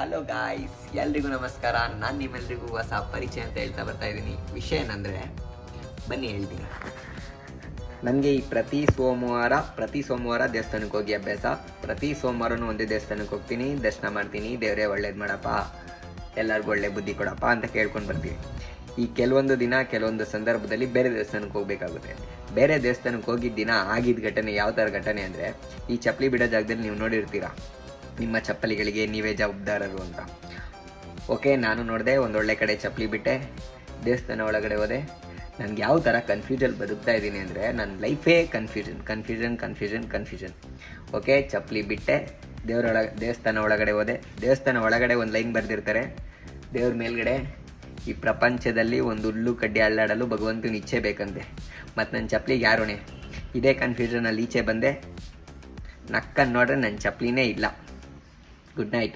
Hello guys, ಎಲ್ರಿಗೂ ನಮಸ್ಕಾರ. ನಾನು ನಿಮ್ಮೆಲ್ರಿಗೂ ಹೊಸ ಪರಿಚಯ ಅಂತ ಹೇಳ್ತಾ ಬರ್ತಾ ಇದ್ದೀನಿ. ವಿಷಯ ಏನಂದರೆ, ಬನ್ನಿ ಹೇಳ್ತೀನಿ. ನನಗೆ ಈ ಪ್ರತಿ ಸೋಮವಾರ ದೇವಸ್ಥಾನಕ್ಕೆ ಹೋಗಿ ಅಭ್ಯಾಸ. ಪ್ರತಿ ಸೋಮವಾರನೂ ಒಂದೇ ದೇವಸ್ಥಾನಕ್ಕೆ ಹೋಗ್ತೀನಿ, ದರ್ಶನ ಮಾಡ್ತೀನಿ. ದೇವರೇ ಒಳ್ಳೇದು ಮಾಡಪ್ಪ, ಎಲ್ಲರಿಗೂ ಒಳ್ಳೆ ಬುದ್ಧಿ ಕೊಡಪ್ಪ ಅಂತ ಕೇಳ್ಕೊಂಡು ಬರ್ತೀನಿ. ಈ ಕೆಲವೊಂದು ದಿನ ಕೆಲವೊಂದು ಸಂದರ್ಭದಲ್ಲಿ ಬೇರೆ ದೇವಸ್ಥಾನಕ್ಕೆ ಹೋಗಬೇಕಾಗುತ್ತೆ. ಬೇರೆ ದೇವಸ್ಥಾನಕ್ಕೆ ಹೋಗಿದ್ದ ದಿನ ಆಗಿದ್ದ ಘಟನೆ ಯಾವ ಥರ ಘಟನೆ ಅಂದರೆ, ಈ ಚಪ್ಪಲಿ ಬಿಡೋ ಜಾಗದಲ್ಲಿ ನೀವು ನೋಡಿರ್ತೀರ, ನಿಮ್ಮ ಚಪ್ಪಲಿಗಳಿಗೆ ನೀವೇ ಜವಾಬ್ದಾರರು ಅಂತ. ಓಕೆ, ನಾನು ನೋಡಿದೆ, ಒಂದೊಳ್ಳೆ ಕಡೆ ಚಪ್ಪಲಿ ಬಿಟ್ಟೆ, ದೇವಸ್ಥಾನ ಒಳಗಡೆ ಹೋದೆ. ನನಗೆ ಯಾವ ಥರ ಕನ್ಫ್ಯೂಷನ್ ಬದುಕ್ತಾ ಇದ್ದೀನಿ ಅಂದರೆ, ನನ್ನ ಲೈಫೇ ಕನ್ಫ್ಯೂಷನ್. ಓಕೆ, ಚಪ್ಪಲಿ ಬಿಟ್ಟೆ, ದೇವಸ್ಥಾನ ಒಳಗಡೆ ಹೋದೆ. ದೇವಸ್ಥಾನ ಒಳಗಡೆ ಒಂದು ಲೈನ್ ಬರೆದಿರ್ತಾರೆ, ದೇವ್ರ ಮೇಲ್ಗಡೆ, ಈ ಪ್ರಪಂಚದಲ್ಲಿ ಒಂದು ಹುಲ್ಲು ಕಡ್ಡಿ ಅಳ್ಳಾಡಲು ಭಗವಂತನ ಇಚ್ಛೆ ಬೇಕಂತೆ. ಮತ್ತು ನನ್ನ ಚಪ್ಪಲಿಗೆ ಯಾರೋಣೆ? ಇದೇ ಕನ್ಫ್ಯೂಷನಲ್ಲಿ ಈಚೆ ಬಂದೆ. ನಕ್ಕನ್ನು ನೋಡ್ರೆ ನನ್ನ ಚಪ್ಪಲಿನೇ ಇಲ್ಲ. Good night.